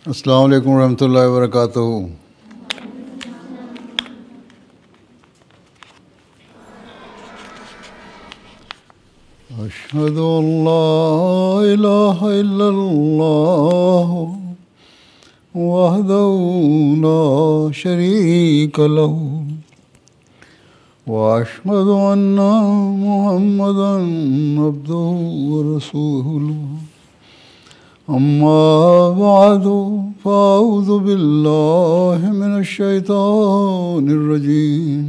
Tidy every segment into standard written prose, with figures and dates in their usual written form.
السلام علیکم ورحمۃ اللہ وبرکاتہ. اشہد ان لا الہ الا اللہ وحدہ لا شریک لہ واشہد ان محمدا عبدہ ورسولہ. اما بعد فاعوذ باللہ من الشیطان الرجیم.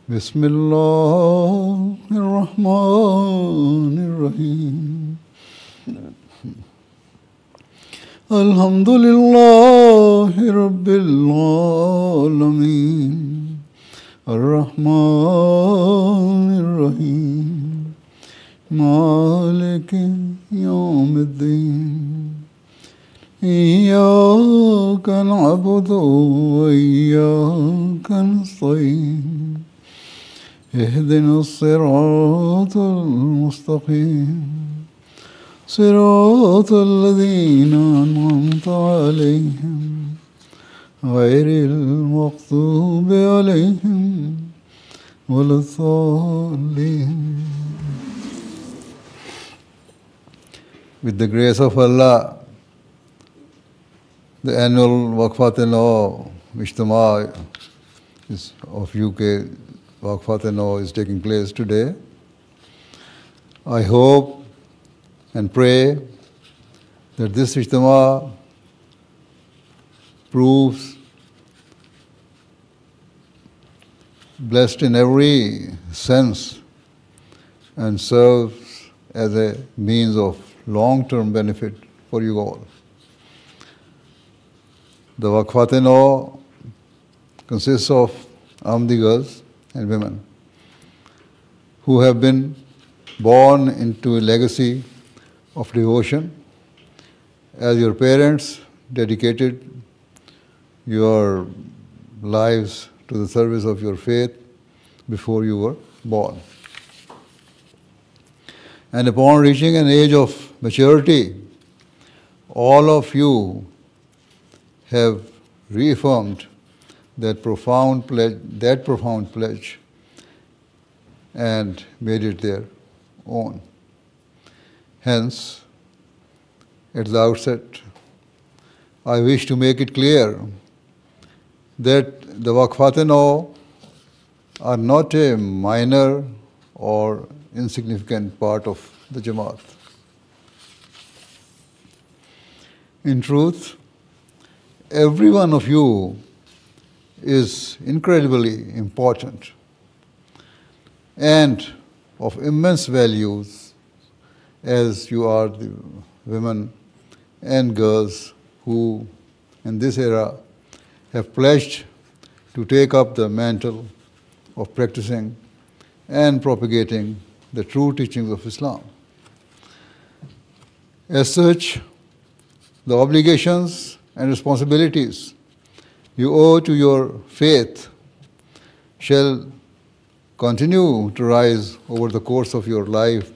بسم اللہ الرحمن الرحیم. الحمد للہ رب العالمین الرحمن الرحیم مالک یوم الدین. ایاک نعبد و ایاک نستعین. اهدنا الصراط المستقيم صراط الذين أنعمت عليهم غير المغضوب عليهم ولا الضالين. With the grace of Allah, the annual Waqfat-e-Nau Ijtema of UK Waqfat-e-Nau is taking place today. I hope and pray that this Ijtema proves blessed in every sense and serves as a means of long-term benefit for you all. The Waqfat-e-Nau consists of Ahmadi girls and women who have been born into a legacy of devotion, as your parents dedicated your lives to the service of your faith before you were born. And upon reaching an age of maturity, all of you have reaffirmed that profound pledge and made it their own. Hence, at the outset, I wish to make it clear that the Waqfat-e-Nau are not a minor or insignificant part of the Jamaat. In truth, every one of you is incredibly important and of immense values, as you are the women and girls who in this era have pledged to take up the mantle of practicing and propagating the true teachings of Islam. As such, the obligations and responsibilities you owe to your faith shall continue to rise over the course of your life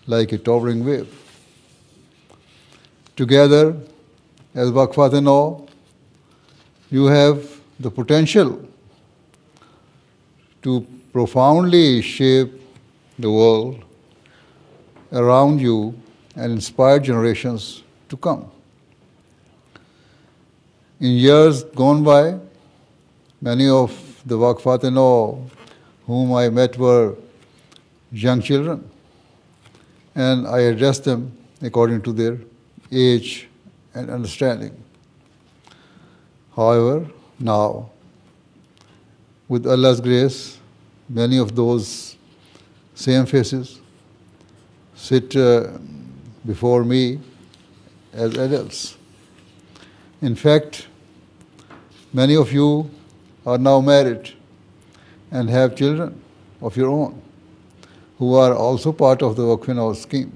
like a towering wave. Together, as Waqfat-e-Nau, you have the potential to profoundly shape the world around you and inspire generations to come. In years gone by, many of the Waqfat-e-Nau whom I met were young children, and I addressed them according to their age and understanding. However, now, with Allah's grace, many of those same faces sit before me as adults. In fact, many of you are now married and have children of your own who are also part of the Waqf-e-Nau scheme.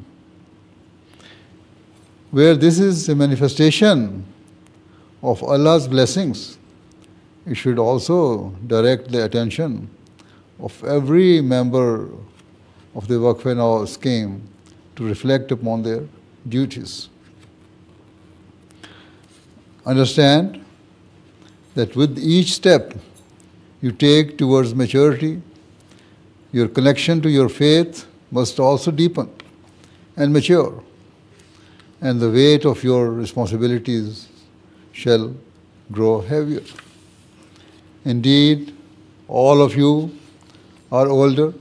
Where this is a manifestation of Allah's blessings, it should also direct the attention of every member of the Waqf-e-Nau scheme to reflect upon their duties. Understand that with each step you take towards maturity, your connection to your faith must also deepen and mature, and the weight of your responsibilities shall grow heavier. Indeed, all of you are older,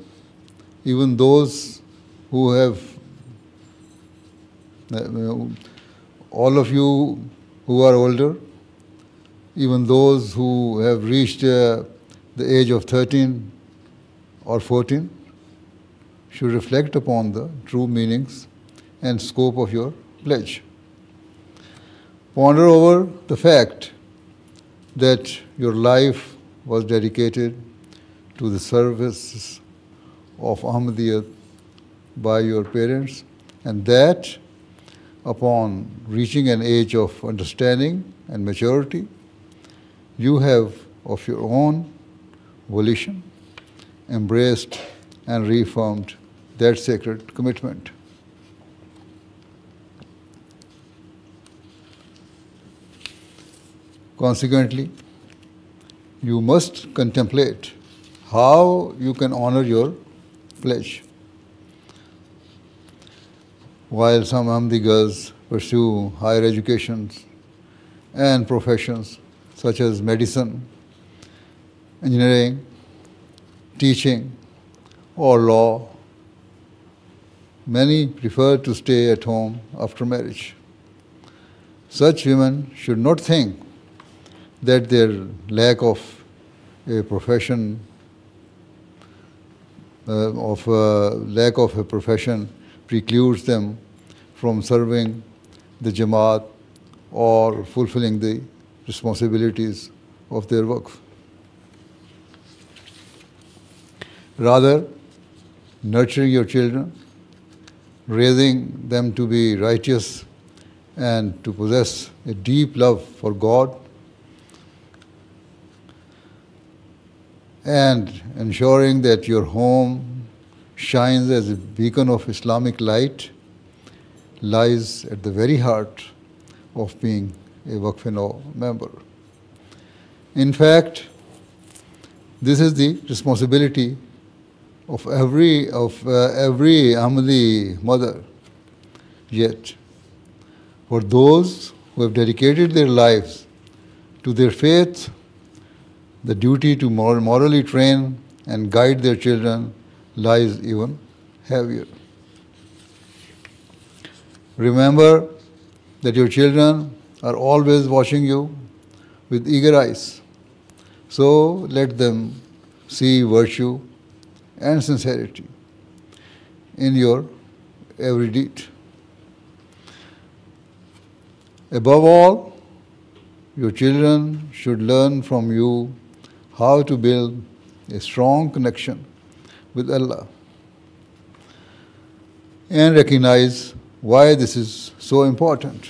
even those who have, all of you who are older, even those who have reached the age of 13 or 14, should reflect upon the true meanings and scope of your pledge. Ponder over the fact that your life was dedicated to the service of Ahmadiyya by your parents, and that upon reaching an age of understanding and maturity, you have of your own volition embraced and reaffirmed that sacred commitment. Consequently, you must contemplate how you can honor your pledge. While some Ahmadiyas pursue higher educations and professions such as medicine, engineering, teaching, or law, many prefer to stay at home after marriage. Such women should not think that their lack of a profession precludes them from serving the Jamaat or fulfilling the responsibilities of their Waqf. Rather, nurturing your children, raising them to be righteous and to possess a deep love for God, and ensuring that your home shines as a beacon of Islamic light lies at the very heart of being a Waqf-e-Nau member. In fact, this is the responsibility of every Ahmadi mother. Yet, for those who have dedicated their lives to their faith, the duty to morally train and guide their children lies even heavier. Remember that your children are always watching you with eager eyes. So let them see virtue and sincerity in your every deed. Above all, your children should learn from you how to build a strong connection with Allah and recognize why this is so important.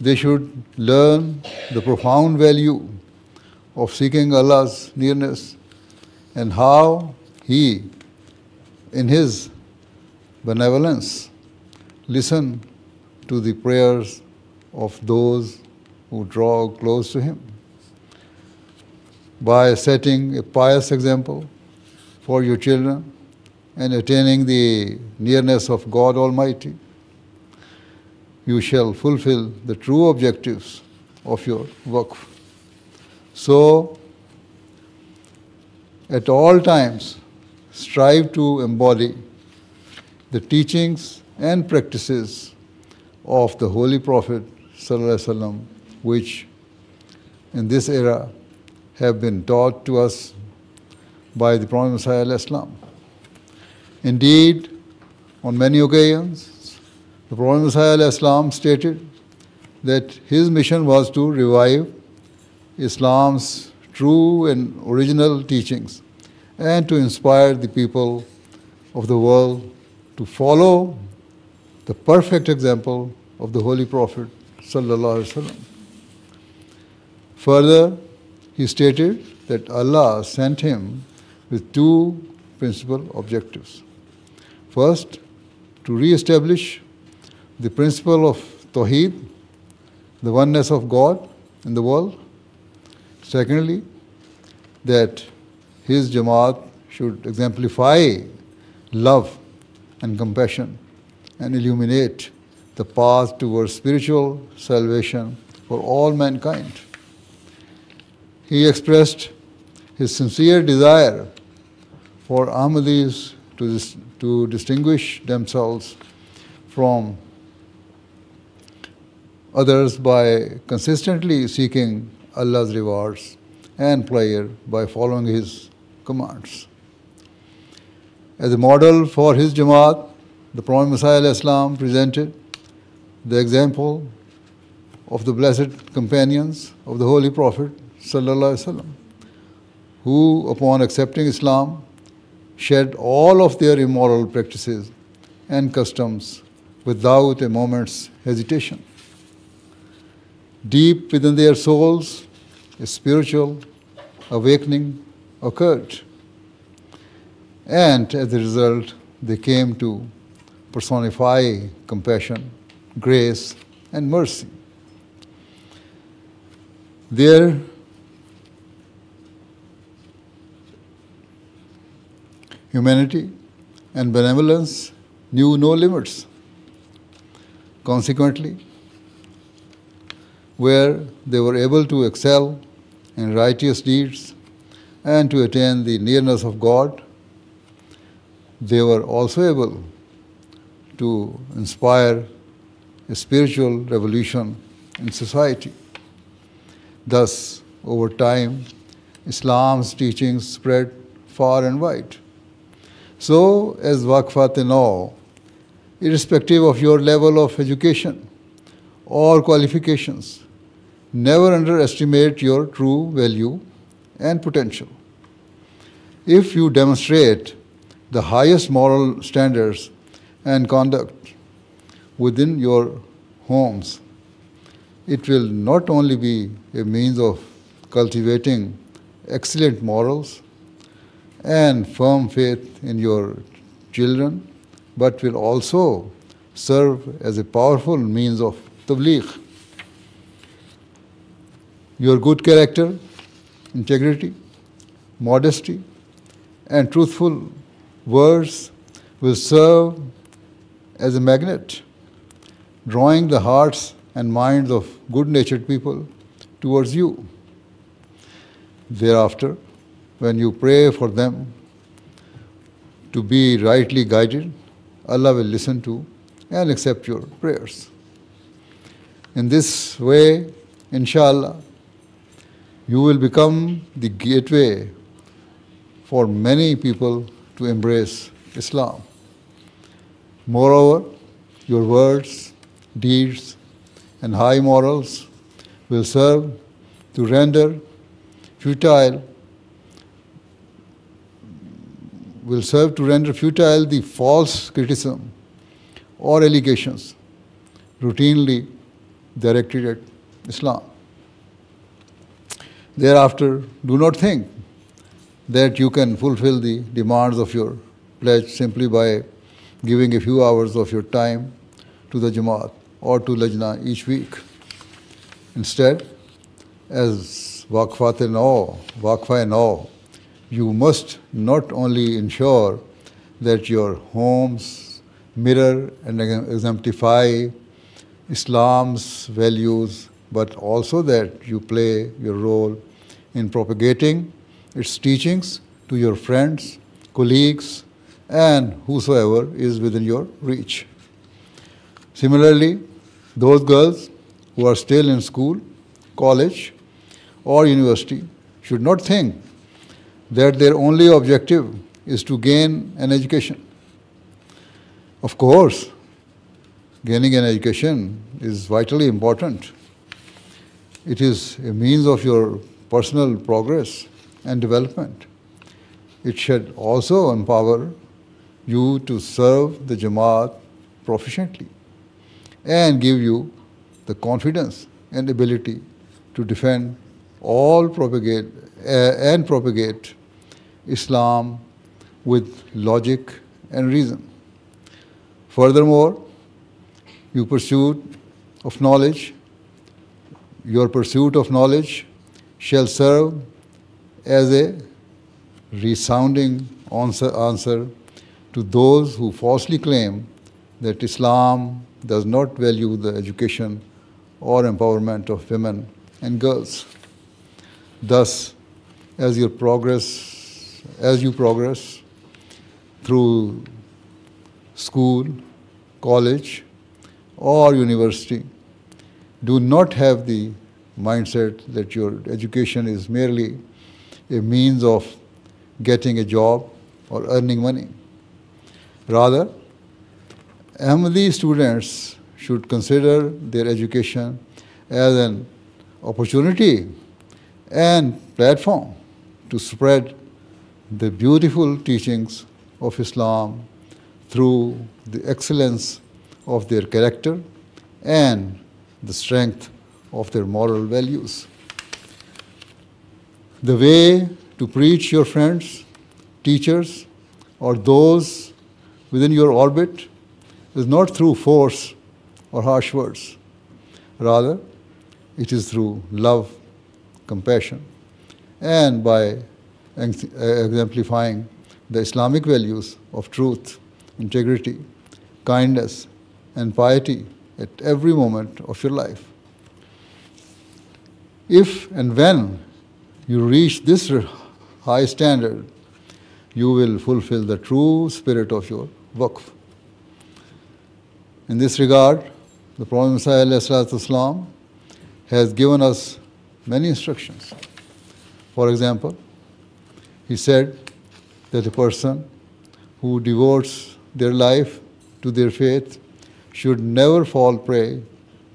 They should learn the profound value of seeking Allah's nearness and how He, in His benevolence, listens to the prayers of those who draw close to Him. By setting a pious example for your children and attaining the nearness of God Almighty, you shall fulfill the true objectives of your Waqf. So, at all times, strive to embody the teachings and practices of the Holy Prophet ﷺ, which in this era have been taught to us by the Prophet Messiah Islam. Indeed, on many occasions, the Prophet Messiah Islam stated that his mission was to revive Islam's true and original teachings and to inspire the people of the world to follow the perfect example of the Holy Prophet Sallallahu Alaihi Wasallam. Further, he stated that Allah sent him with two principal objectives. First, to re-establish the principle of Tawheed, the oneness of God in the world. Secondly, that his Jamaat should exemplify love and compassion and illuminate the path towards spiritual salvation for all mankind. He expressed his sincere desire for Ahmadis to distinguish themselves from others by consistently seeking Allah's rewards and prayer by following his commands. As a model for his Jamaat, the Prophet Messiah ﷺ presented the example of the blessed companions of the Holy Prophet ﷺ, who, upon accepting Islam, shed all of their immoral practices and customs without a moment's hesitation. Deep within their souls, a spiritual awakening occurred, and as a result, they came to personify compassion, grace, and mercy. Their humanity and benevolence knew no limits. Consequently, where they were able to excel in righteous deeds and to attain the nearness of God, they were also able to inspire a spiritual revolution in society. Thus, over time, Islam's teachings spread far and wide. So, as Waqfat-e-Nau, irrespective of your level of education or qualifications, never underestimate your true value and potential. If you demonstrate the highest moral standards and conduct within your homes, it will not only be a means of cultivating excellent morals and firm faith in your children, but will also serve as a powerful means of tabligh. Your good character, integrity, modesty, and truthful words will serve as a magnet, drawing the hearts and minds of good-natured people towards you. Thereafter, when you pray for them to be rightly guided, Allah will listen to and accept your prayers. In this way, inshallah, you will become the gateway for many people to embrace Islam. Moreover, your words, deeds, and high morals will serve to render futile the false criticism or allegations routinely directed at Islam. Thereafter, do not think that you can fulfill the demands of your pledge simply by giving a few hours of your time to the Jamaat or to Lajna each week. Instead, as Waqfa-e-Nau, you must not only ensure that your homes mirror and exemplify Islam's values, but also that you play your role in propagating its teachings to your friends, colleagues, and whosoever is within your reach. Similarly, those girls who are still in school, college, or university should not think that their only objective is to gain an education. Of course, gaining an education is vitally important. It is a means of your personal progress and development. It should also empower you to serve the Jamaat proficiently and give you the confidence and ability to defend and propagate Islam with logic and reason. Furthermore, your pursuit of knowledge shall serve as a resounding answer to those who falsely claim that Islam does not value the education or empowerment of women and girls. Thus, as you progress through school, college, or university, do not have the mindset that your education is merely a means of getting a job or earning money. Rather, Ahmadi students should consider their education as an opportunity and platform to spread the beautiful teachings of Islam through the excellence of their character and the strength of their moral values. The way to preach your friends, teachers, or those within your orbit is not through force or harsh words. Rather, it is through love, compassion, and by exemplifying the Islamic values of truth, integrity, kindness, and piety at every moment of your life. If and when you reach this high standard, you will fulfill the true spirit of your waqf. In this regard, the Prophet Masih has given us many instructions. For example, he said that a person who devotes their life to their faith should never fall prey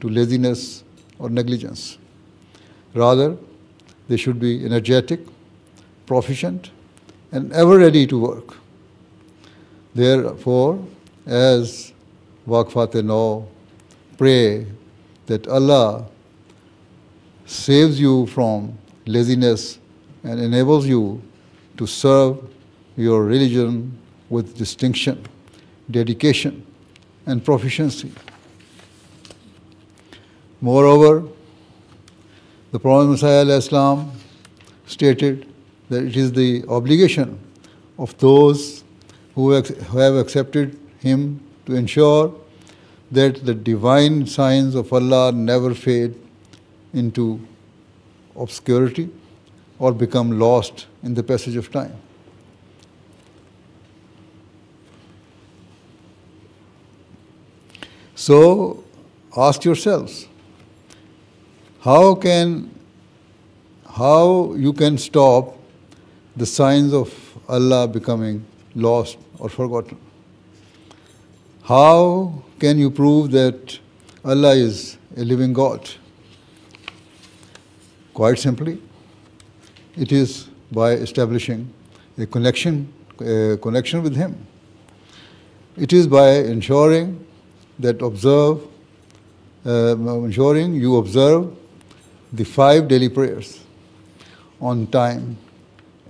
to laziness or negligence. Rather, they should be energetic, proficient, and ever ready to work. Therefore, as Waqfat-e-Nau, pray that Allah saves you from laziness and enables you to serve your religion with distinction, dedication, and proficiency. Moreover, the Prophet Masih stated that it is the obligation of those who have accepted him to ensure that the divine signs of Allah never fade into obscurity or become lost in the passage of time. So ask yourselves, how you can stop the signs of Allah becoming lost or forgotten? How can you prove that Allah is a living God? Quite simply, it is by establishing a connection with Him. It is by ensuring you observe the 5 daily prayers on time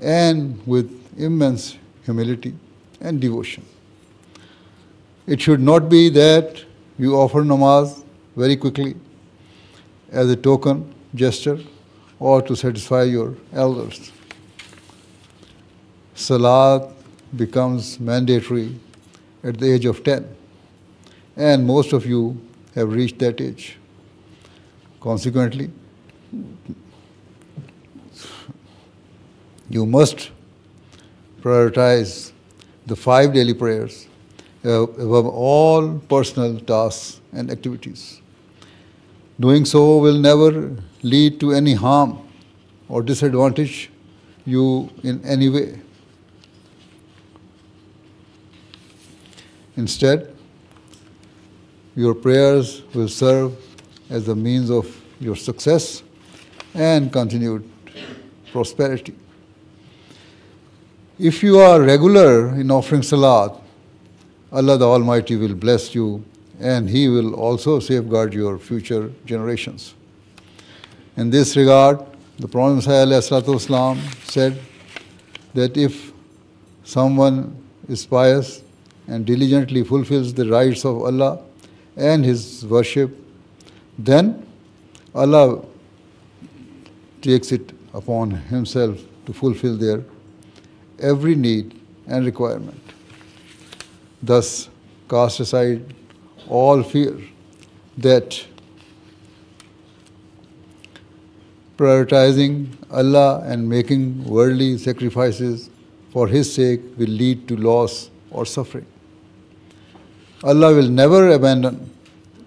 and with immense humility and devotion. It should not be that you offer namaz very quickly as a token gesture or to satisfy your elders. Salat becomes mandatory at the age of 10, and most of you have reached that age. Consequently, you must prioritize the 5 daily prayers above all personal tasks and activities. Doing so will never lead to any harm or disadvantage you in any way. Instead, your prayers will serve as a means of your success and continued prosperity. If you are regular in offering salat, Allah the Almighty will bless you, and He will also safeguard your future generations. In this regard, the Prophet ﷺ said that if someone is pious and diligently fulfills the rights of Allah and His worship, then Allah takes it upon Himself to fulfill their every need and requirement. Thus, cast aside all fear that prioritizing Allah and making worldly sacrifices for His sake will lead to loss or suffering. Allah will never abandon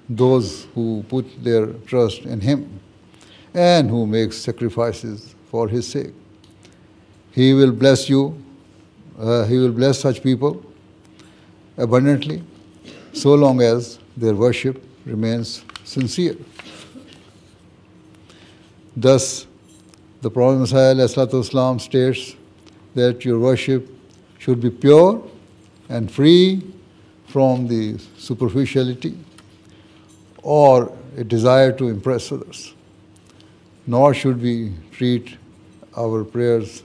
those who put their trust in Him and who make sacrifices for His sake. He will bless He will bless such people abundantly so long as their worship remains sincere. Thus, the Prophet Messiah ﷺ states that your worship should be pure and free from the superficiality or a desire to impress others. Nor should we treat our prayers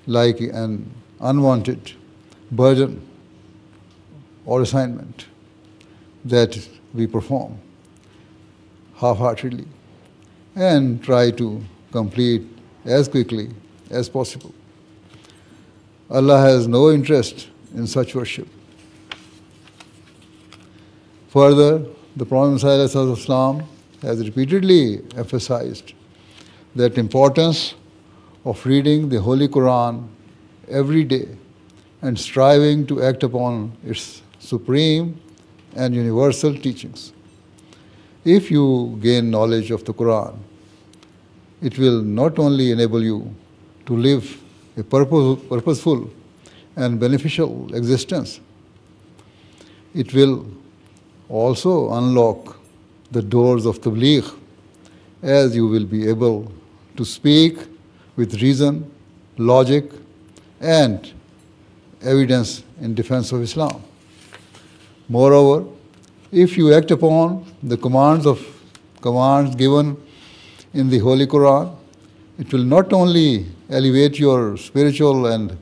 like an unwanted burden or assignment that we perform half-heartedly and try to complete as quickly as possible. Allah has no interest in such worship. Further, the Prophet ﷺ has repeatedly emphasized that importance of reading the Holy Quran every day and striving to act upon its supreme and universal teachings. If you gain knowledge of the Quran, it will not only enable you to live a purposeful and beneficial existence, it will also unlock the doors of tabligh, as you will be able to speak with reason, logic, and evidence in defense of Islam. Moreover, if you act upon the commands given in the Holy Quran, it will not only elevate your spiritual and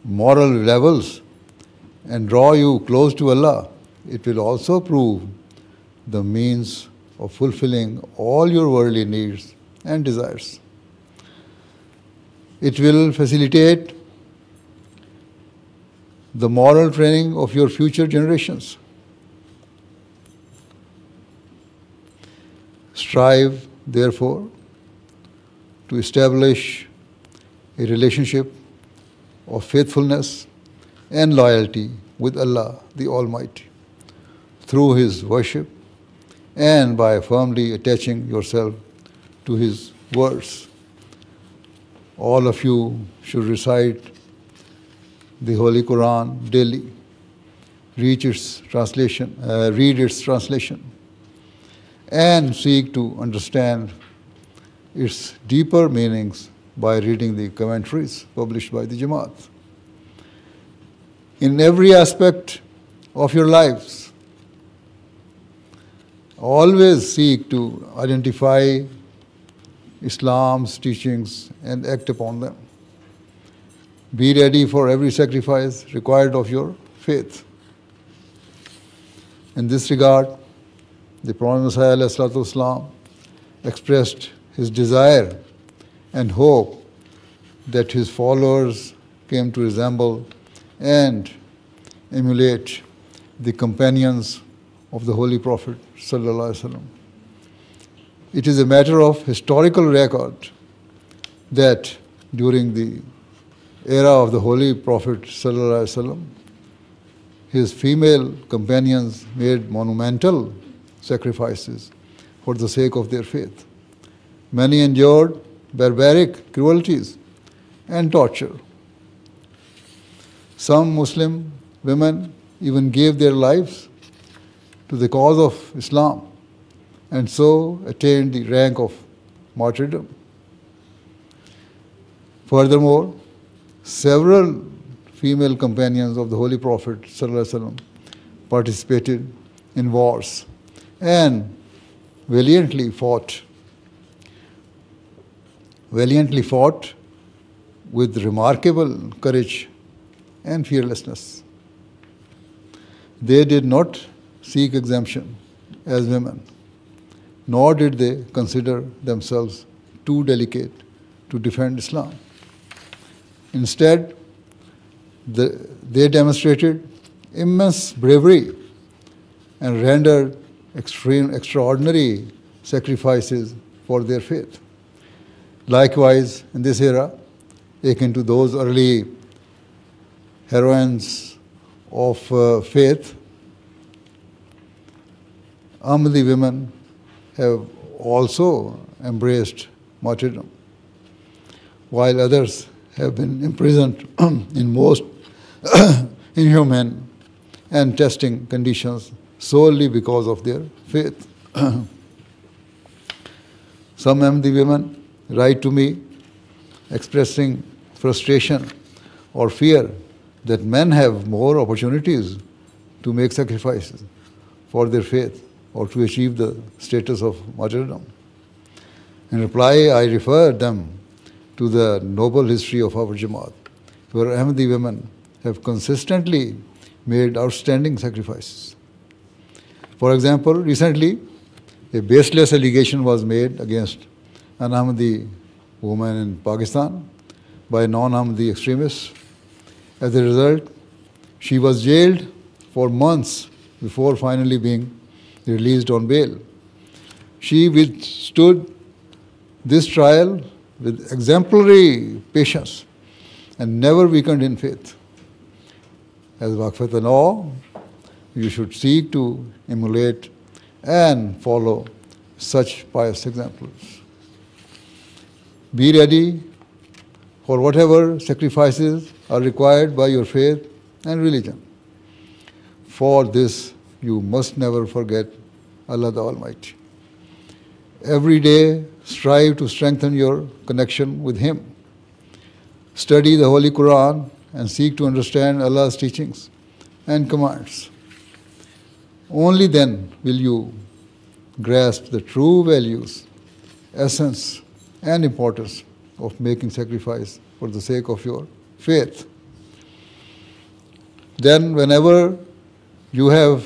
moral levels and draw you close to Allah, it will also prove the means of fulfilling all your worldly needs and desires. It will facilitate the moral training of your future generations. Strive, therefore, to establish a relationship of faithfulness and loyalty with Allah the Almighty through His worship and by firmly attaching yourself to His words. All of you should recite the Holy Quran daily, read its translation, and seek to understand its deeper meanings by reading the commentaries published by the Jamaat. In every aspect of your lives, always seek to identify Islam's teachings and act upon them. Be ready for every sacrifice required of your faith. In this regard, the Prophet Messiah ﷺ expressed his desire and hope that his followers came to resemble and emulate the companions of the Holy Prophet ﷺ. It is a matter of historical record that during the era of the Holy Prophet ﷺ, his female companions made monumental sacrifices for the sake of their faith. Many endured barbaric cruelties and torture. Some Muslim women even gave their lives to the cause of Islam and so attained the rank of martyrdom. Furthermore, several female companions of the Holy Prophet ﷺ participated in wars and valiantly fought with remarkable courage and fearlessness. They did not seek exemption as women, nor did they consider themselves too delicate to defend Islam. Instead, they demonstrated immense bravery and rendered extraordinary sacrifices for their faith. Likewise, in this era, akin to those early heroines of faith, Ahmadi women have also embraced martyrdom, while others have been imprisoned in most inhuman and testing conditions solely because of their faith. Some Ahmadi women write to me expressing frustration or fear that men have more opportunities to make sacrifices for their faith or to achieve the status of martyrdom. In reply, I refer them to the noble history of our Jamaat, where Ahmadi women have consistently made outstanding sacrifices. For example, recently, a baseless allegation was made against an Ahmadi woman in Pakistan by non-Ahmadi extremists. As a result, she was jailed for months before finally being released on bail. She withstood this trial with exemplary patience and never weakened in faith. As Waqfat-e-Nau, you should seek to emulate and follow such pious examples. Be ready for whatever sacrifices are required by your faith and religion. For this, you must never forget Allah the Almighty. Every day, strive to strengthen your connection with Him. Study the Holy Quran and seek to understand Allah's teachings and commands. Only then will you grasp the true values, essence, and importance of making sacrifice for the sake of your faith. Then, whenever you have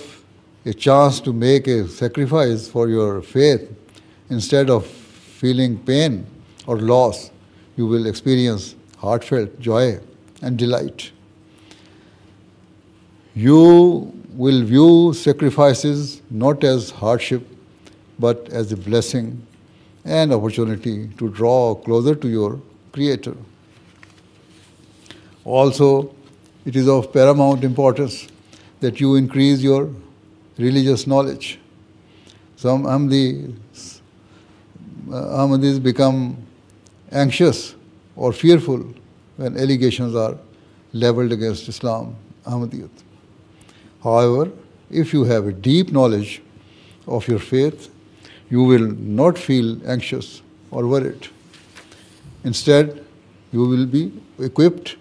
a chance to make a sacrifice for your faith, instead of feeling pain or loss, you will experience heartfelt joy and delight. You will view sacrifices not as hardship, but as a blessing and opportunity to draw closer to your Creator. Also, it is of paramount importance that you increase your religious knowledge. Some Ahmadis become anxious or fearful when allegations are leveled against Islam, Ahmadiyyat. However, if you have a deep knowledge of your faith, you will not feel anxious or worried. Instead, you will be equipped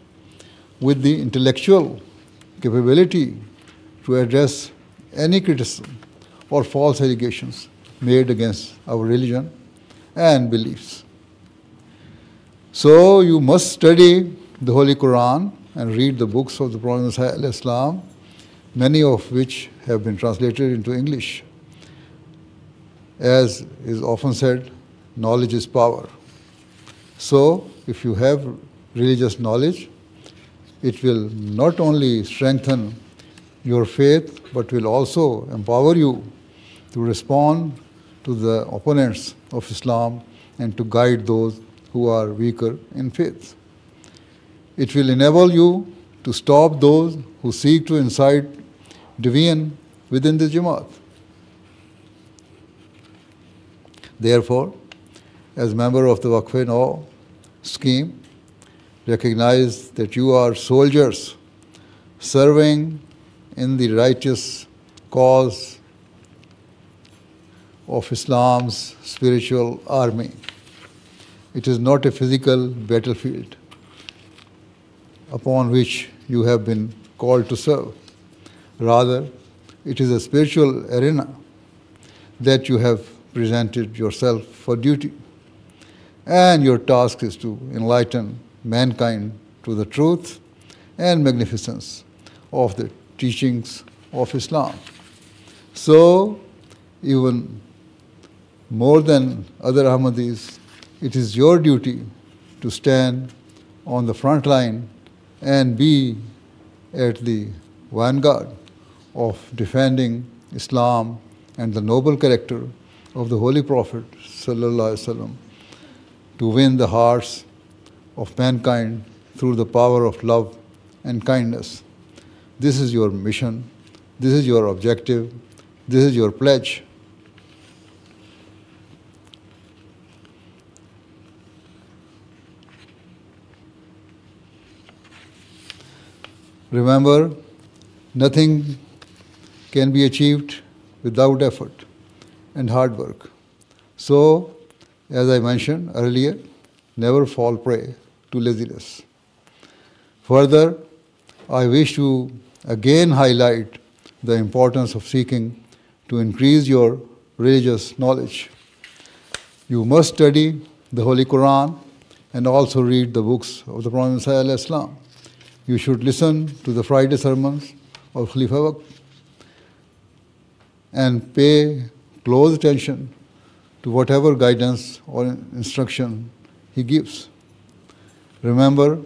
with the intellectual capability to address any criticism or false allegations made against our religion and beliefs. So you must study the Holy Quran and read the books of the Prophet Islam, many of which have been translated into English. As is often said, knowledge is power. So, if you have religious knowledge, it will not only strengthen your faith, but will also empower you to respond to the opponents of Islam and to guide those who are weaker in faith. It will enable you to stop those who seek to incite division within the Jamaat. Therefore, as member of the Waqfat-e-Nau scheme, recognize that you are soldiers serving in the righteous cause of Islam's spiritual army. It is not a physical battlefield upon which you have been called to serve. Rather, it is a spiritual arena that you have presented yourself for duty. And your task is to enlighten mankind to the truth and magnificence of the teachings of Islam. So, even more than other Ahmadis, it is your duty to stand on the front line and be at the vanguard of defending Islam and the noble character of the Holy Prophet ﷺ, to win the hearts of mankind through the power of love and kindness. This is your mission, this is your objective, this is your pledge. Remember, nothing can be achieved without effort and hard work. So, as I mentioned earlier, never fall prey to laziness. Further, I wish to again highlight the importance of seeking to increase your religious knowledge. You must study the Holy Quran and also read the books of the Prophet ﷺ. You should listen to the Friday sermons of Khalifa and pay close attention to whatever guidance or instruction he gives. Remember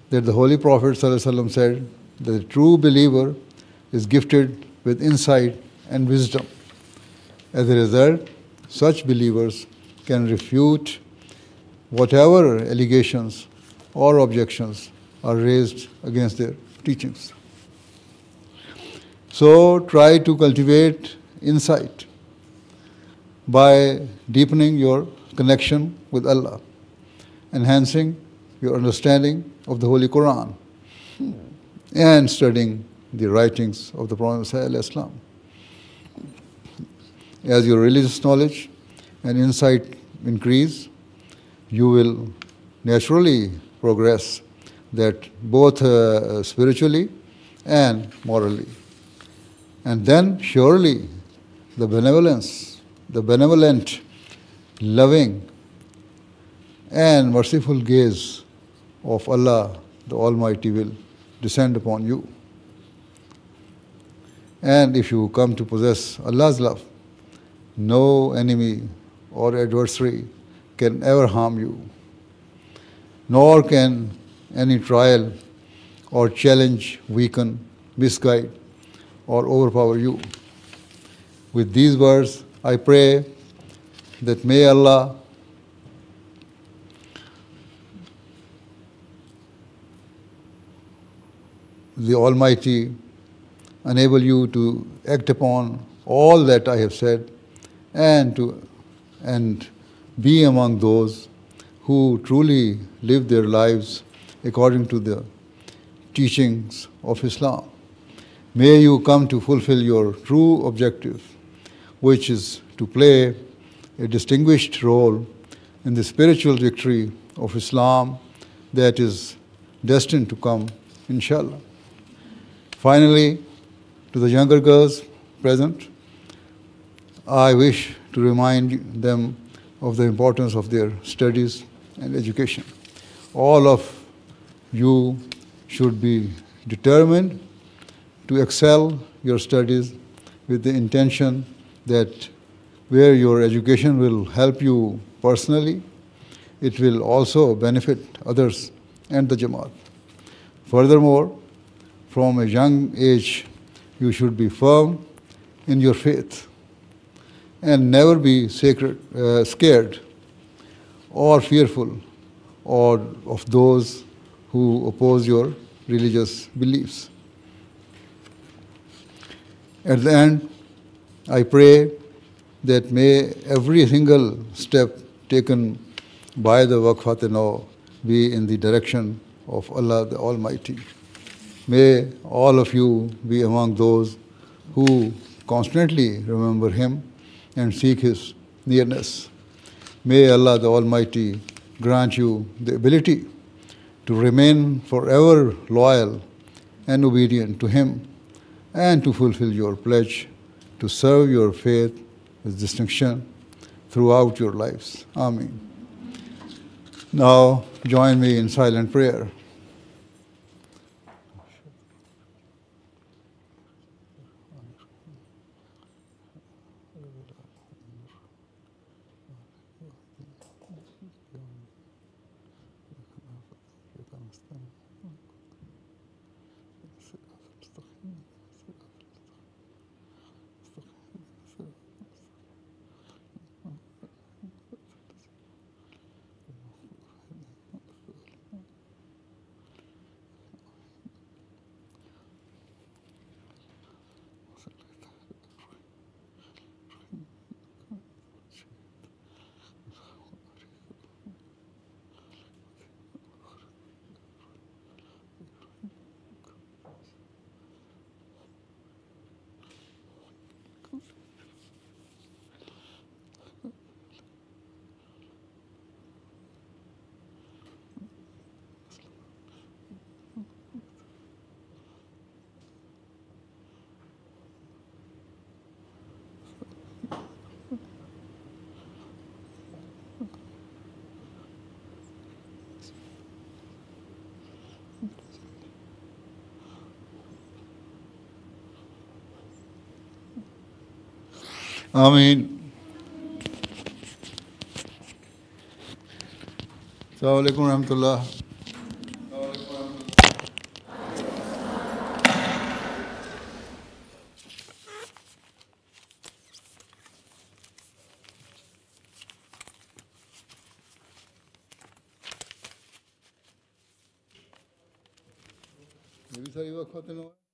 that the Holy Prophet ﷺ said that the true believer is gifted with insight and wisdom. As a result, such believers can refute whatever allegations or objections are raised against their teachings. So try to cultivate insight by deepening your connection with Allah, enhancing your understanding of the Holy Quran, and studying the writings of the Prophet ﷺ. As your religious knowledge and insight increase, you will naturally progress that both spiritually and morally. And then surely the benevolent, loving and merciful gaze of Allah the Almighty will descend upon you. And if you come to possess Allah's love, no enemy or adversary can ever harm you, nor can any trial or challenge weaken, misguide, or overpower you. With these words, I pray that may Allah the Almighty enable you to act upon all that I have said and be among those who truly live their lives according to the teachings of Islam. May you come to fulfill your true objective, which is to play a distinguished role in the spiritual victory of Islam that is destined to come, inshallah. Finally, to the younger girls present, I wish to remind them of the importance of their studies and education. All of you should be determined to excel your studies with the intention that where your education will help you personally, it will also benefit others and the Jamaat. Furthermore, from a young age, you should be firm in your faith and never be scared or fearful or of those who oppose your religious beliefs. At the end, I pray that may every single step taken by the Waqfat-e-Nau be in the direction of Allah the Almighty. May all of you be among those who constantly remember Him and seek His nearness. May Allah the Almighty grant you the ability to remain forever loyal and obedient to Him and to fulfill your pledge to serve your faith with distinction throughout your lives. Ameen. Now join me in silent prayer. آمین. السلام علیکم ورحمۃ اللہ. یہ بھی ساری وقفات-e-Nau